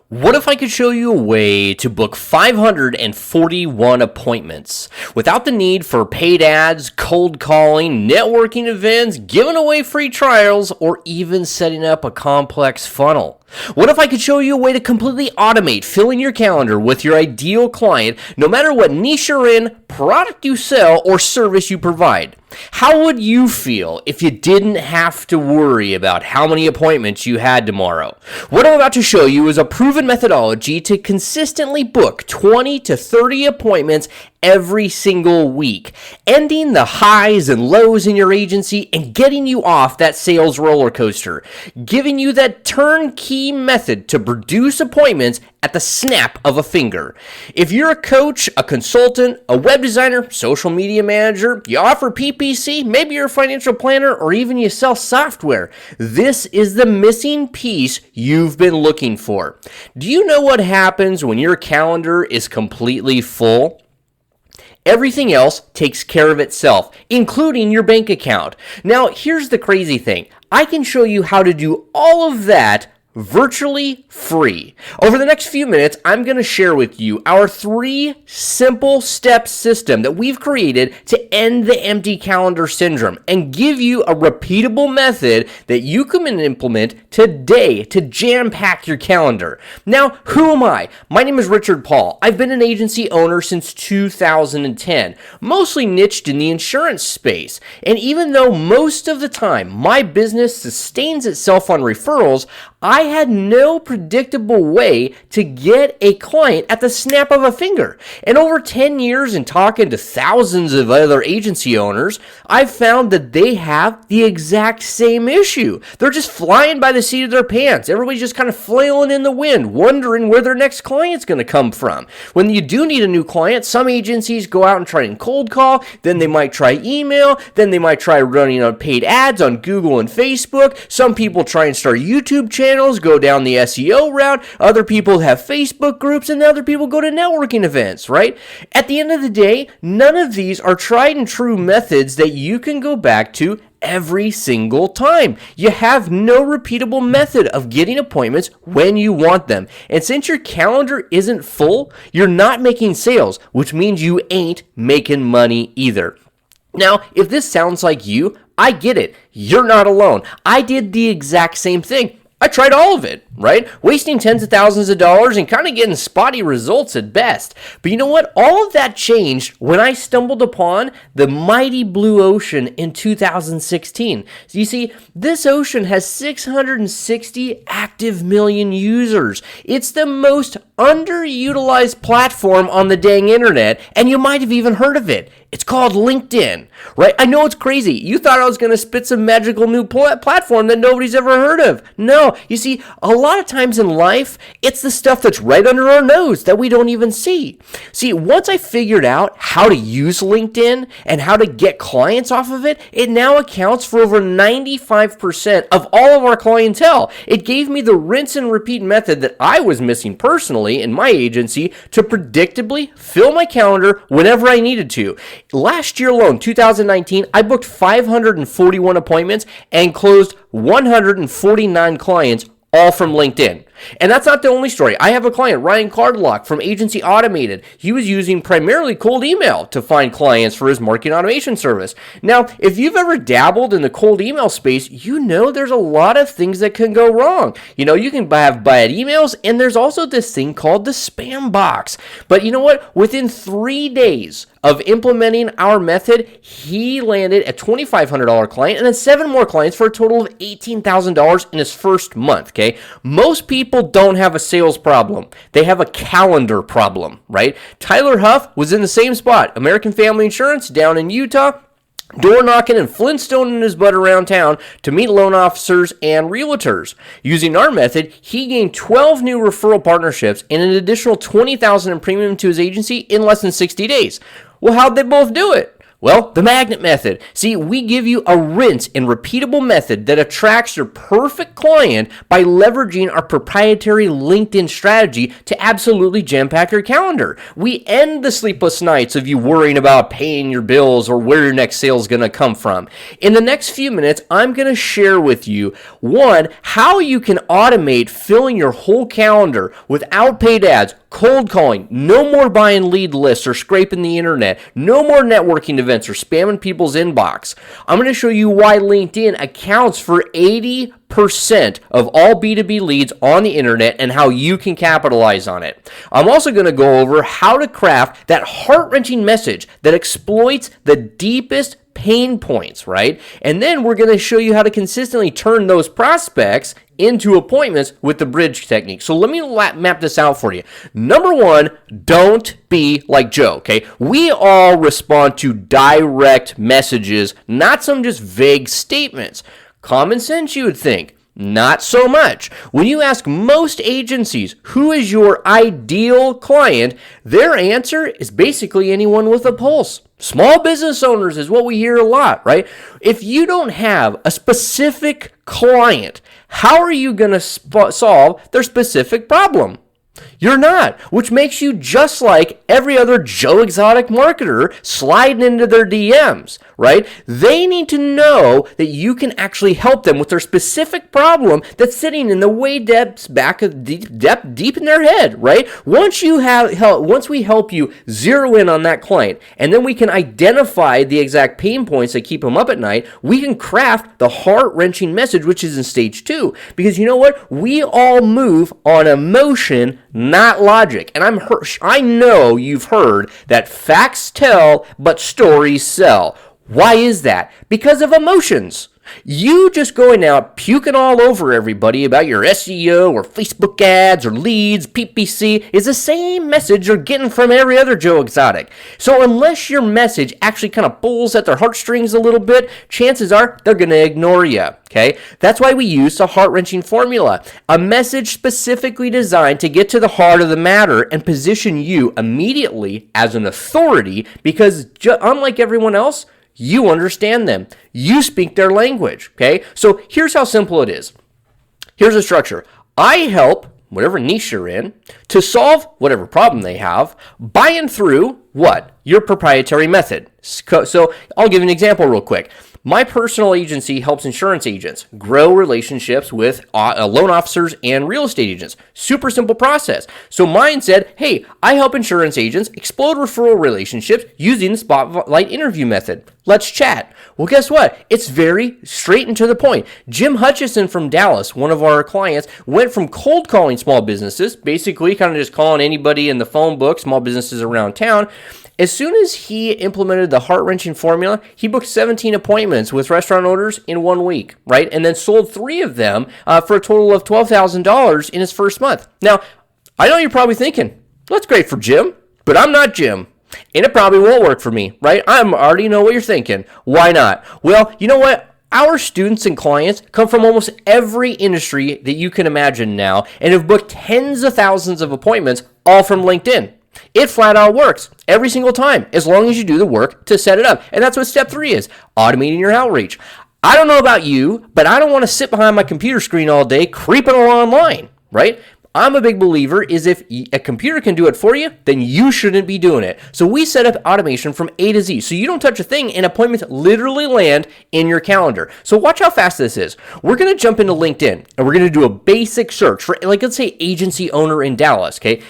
What if I could show you a way to book 541 appointments without the need for paid ads, cold calling, networking events, giving away free trials, or even setting up a complex funnel? What if I could show you a way to completely automate filling your calendar with your ideal client, no matter what niche you're in, product you sell, or service you provide? How would you feel if you didn't have to worry about how many appointments you had tomorrow? What I'm about to show you is a proven methodology to consistently book 20 to 30 appointments every single week, ending the highs and lows in your agency and getting you off that sales roller coaster, giving you that turnkey method to produce appointments at the snap of a finger. If you're a coach, a consultant, a web designer, social media manager, you offer PPC, maybe you're a financial planner, or even you sell software, this is the missing piece you've been looking for. Do you know what happens when your calendar is completely full? Everything else takes care of itself, including your bank account. Now, here's the crazy thing. I can show you how to do all of that virtually free. Over the next few minutes, I'm going to share with you our 3 simple step system that we've created to end the empty calendar syndrome and give you a repeatable method that you can implement today to jam-pack your calendar. Now, who am I? My name is Richard Paul. I've been an agency owner since 2010, mostly niched in the insurance space. And even though most of the time my business sustains itself on referrals, I had no predictable way to get a client at the snap of a finger. And over 10 years and talking to thousands of other agency owners, I've found that they have the exact same issue. They're just flying by the seat of their pants. Everybody's just kind of flailing in the wind, wondering where their next client's going to come from. When you do need a new client, some agencies go out and try and cold call, then they might try email, then they might try running on paid ads on Google and Facebook. Some people try and start YouTube channels, go down the SEO route. Other people have Facebook groups, and other people go to networking events, right? At the end of the day, none of these are tried and true methods that you can go back to every single time. You have no repeatable method of getting appointments when you want them. And since your calendar isn't full, you're not making sales, which means you ain't making money either. Now, if this sounds like you, I get it. You're not alone. I did the exact same thing. I tried all of it, right? Wasting tens of thousands of dollars and kind of getting spotty results at best. But you know what? All of that changed when I stumbled upon the mighty blue ocean in 2016. So you see, this ocean has 660 active million users. It's the most underutilized platform on the dang internet, and you might have even heard of it. It's called LinkedIn, right? I know it's crazy. You thought I was going to spit some magical new platform that nobody's ever heard of. No, you see, a lot of times in life, it's the stuff that's right under our nose that we don't even see. See, once I figured out how to use LinkedIn and how to get clients off of it, it now accounts for over 95% of all of our clientele. It gave me the rinse and repeat method that I was missing personally in my agency to predictably fill my calendar whenever I needed to. Last year alone, 2019, I booked 541 appointments and closed 149 clients, all from LinkedIn. And that's not the only story. I have a client, Ryan Cardlock from Agency Automated. He was using primarily cold email to find clients for his marketing automation service. Now, if you've ever dabbled in the cold email space, you know there's a lot of things that can go wrong. You know, you can have bad emails, and there's also this thing called the spam box. But you know what? Within 3 days of implementing our method, he landed a $2,500 client and then 7 more clients for a total of $18,000 in his first month, okay? Most people don't have a sales problem. They have a calendar problem, right? Tyler Huff was in the same spot. American Family Insurance down in Utah, door knocking and flintstoning his butt around town to meet loan officers and realtors. Using our method, he gained 12 new referral partnerships and an additional $20,000 in premium to his agency in less than 60 days. Well, how'd they both do it? Well, the magnet method. See, we give you a rinse and repeatable method that attracts your perfect client by leveraging our proprietary LinkedIn strategy to absolutely jam-pack your calendar. We end the sleepless nights of you worrying about paying your bills or where your next sale is going to come from. In the next few minutes, I'm going to share with you, one, how you can automate filling your whole calendar without paid ads, cold calling, no more buying lead lists or scraping the internet, no more networking events or spamming people's inbox. I'm going to show you why LinkedIn accounts for 80% of all B2B leads on the internet and how you can capitalize on it. I'm also going to go over how to craft that heart-wrenching message that exploits the deepest pain points, right? And then we're going to show you how to consistently turn those prospects into appointments with the bridge technique. So let me map this out for you. Number one, don't be like Joe, okay? We all respond to direct messages, not some just vague statements. Common sense, you would think. Not so much. When you ask most agencies who is your ideal client, their answer is basically anyone with a pulse. Small business owners is what we hear a lot, right? If you don't have a specific client, how are you going to solve their specific problem? You're not, which makes you just like every other Joe Exotic marketer sliding into their DMs, right? They need to know that you can actually help them with their specific problem that's sitting in the way depths deep in their head, right? Once we help you zero in on that client, and then we can identify the exact pain points that keep them up at night, we can craft the heart-wrenching message, which is in stage 2. Because you know what? We all move on emotion, not logic. And I know you've heard that facts tell, but stories sell. Why is that? Because of emotions. You just going out puking all over everybody about your SEO or Facebook ads or leads, PPC, is the same message you're getting from every other Joe Exotic. So unless your message actually kind of pulls at their heartstrings a little bit, chances are they're going to ignore you. Okay? That's why we use the heart-wrenching formula, a message specifically designed to get to the heart of the matter and position you immediately as an authority because unlike everyone else, you understand them. You speak their language, okay? So here's how simple it is. Here's the structure. I help, whatever niche you're in, to solve whatever problem they have by and through what? Your proprietary method. So I'll give you an example real quick. My personal agency helps insurance agents grow relationships with loan officers and real estate agents. Super simple process. So mine said, hey, I help insurance agents explode referral relationships using the spotlight interview method. Let's chat. Well, guess what? It's very straight and to the point. Jim Hutchison from Dallas, one of our clients, went from cold calling small businesses, basically kind of just calling anybody in the phone book, small businesses around town. As soon as he implemented the heart-wrenching formula, he booked 17 appointments with restaurant owners in 1 week, right? And then sold 3 of them for a total of $12,000 in his first month. Now, I know you're probably thinking, that's great for Jim, but I'm not Jim. And it probably won't work for me, right? I already know what you're thinking. Why not? Well, you know what? Our students and clients come from almost every industry that you can imagine now and have booked tens of thousands of appointments, all from LinkedIn. It flat out works every single time, as long as you do the work to set it up. And that's what step 3 is, automating your outreach. I don't know about you, but I don't want to sit behind my computer screen all day creeping along online, right? I'm a big believer is if a computer can do it for you, then you shouldn't be doing it. So we set up automation from A to Z. So you don't touch a thing and appointments literally land in your calendar. So watch how fast this is. We're going to jump into LinkedIn and we're going to do a basic search for, like, let's say agency owner in Dallas, okay?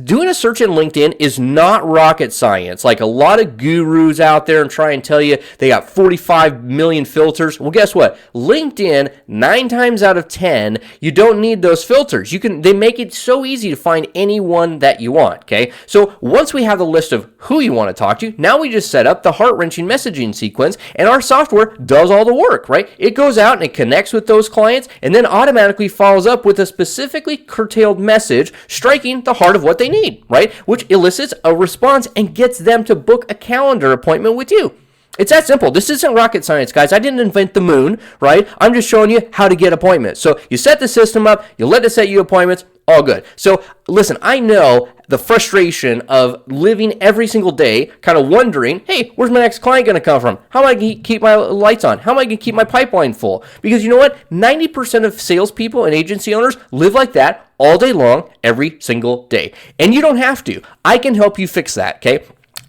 Doing a search in LinkedIn is not rocket science. Like a lot of gurus out there and try and tell you they got 45 million filters. Well, guess what? LinkedIn, 9 times out of 10, you don't need those filters. They make it so easy to find anyone that you want, okay? So once we have the list of who you want to talk to, now we just set up the heart-wrenching messaging sequence, and our software does all the work, right? It goes out and it connects with those clients, and then automatically follows up with a specifically curtailed message, striking the heart of what they need, right? Which elicits a response and gets them to book a calendar appointment with you. It's that simple. This isn't rocket science, guys. I didn't invent the moon, right? I'm just showing you how to get appointments. So you set the system up, you let it set you appointments, All good. So listen, I know the frustration of living every single day kind of wondering, hey, where's my next client going to come from? How am I going to keep my lights on? How am I going to keep my pipeline full? Because you know what? 90% of salespeople and agency owners live like that all day long, every single day. And you don't have to. I can help you fix that, okay?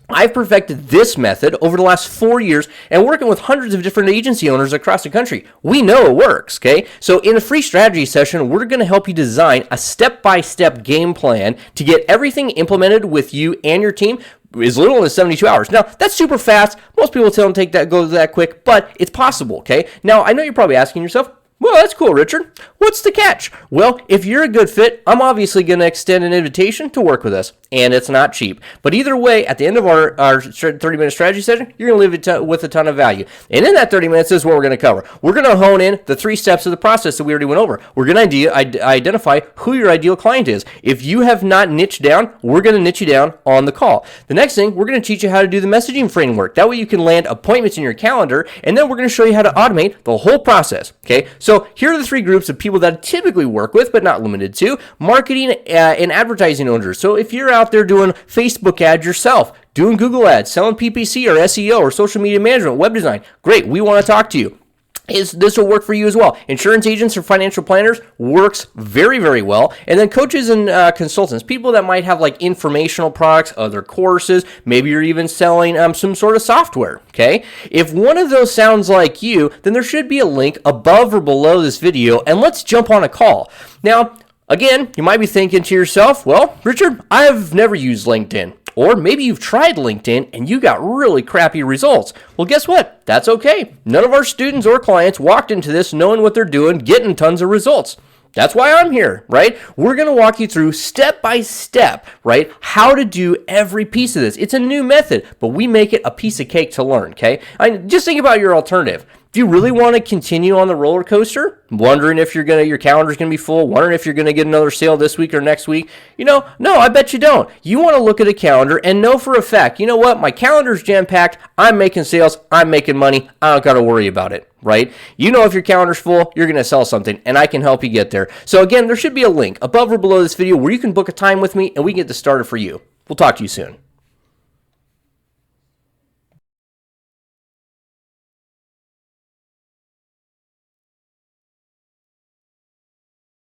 I've perfected this method over the last 4 years and working with hundreds of different agency owners across the country. We know it works, okay? So in a free strategy session, we're going to help you design a step-by-step game plan to get everything implemented with you and your team as little as 72 hours. Now, that's super fast. Most people don't go that quick, but it's possible, okay? Now, I know you're probably asking yourself, well, that's cool, Richard. What's the catch? Well, if you're a good fit, I'm obviously going to extend an invitation to work with us, and it's not cheap. But either way, at the end of our 30-minute strategy session, you're going to leave with a ton of value. And in that 30 minutes, this is what we're going to cover. We're going to hone in the 3 steps of the process that we already went over. We're going to identify who your ideal client is. If you have not niched down, we're going to niche you down on the call. The next thing, we're going to teach you how to do the messaging framework. That way you can land appointments in your calendar, and then we're going to show you how to automate the whole process, okay? So here are the 3 groups of people that I typically work with, but not limited to: marketing and advertising owners. So if you're out there doing Facebook ads yourself, doing Google ads, selling PPC or SEO or social media management, web design, great, we want to talk to you. This will work for you as well. Insurance agents or financial planners works very, very well. And then coaches and consultants, people that might have like informational products, other courses, maybe you're even selling some sort of software, okay? If one of those sounds like you, then there should be a link above or below this video, and let's jump on a call. Now, again, you might be thinking to yourself, well, Richard, I've never used LinkedIn. Or maybe you've tried LinkedIn and you got really crappy results. Well, guess what? That's okay. None of our students or clients walked into this knowing what they're doing, getting tons of results. That's why I'm here, right? We're going to walk you through step by step, right, how to do every piece of this. It's a new method, but we make it a piece of cake to learn, okay? Just think about your alternative. Do you really want to continue on the roller coaster? Wondering if your calendar's going to be full, wondering if you're going to get another sale this week or next week? No, I bet you don't. You want to look at a calendar and know for a fact, you know what? My calendar's jam-packed. I'm making sales. I'm making money. I don't got to worry about it, right? You know if your calendar's full, you're going to sell something, and I can help you get there. So again, there should be a link above or below this video where you can book a time with me, and we can get this started for you. We'll talk to you soon.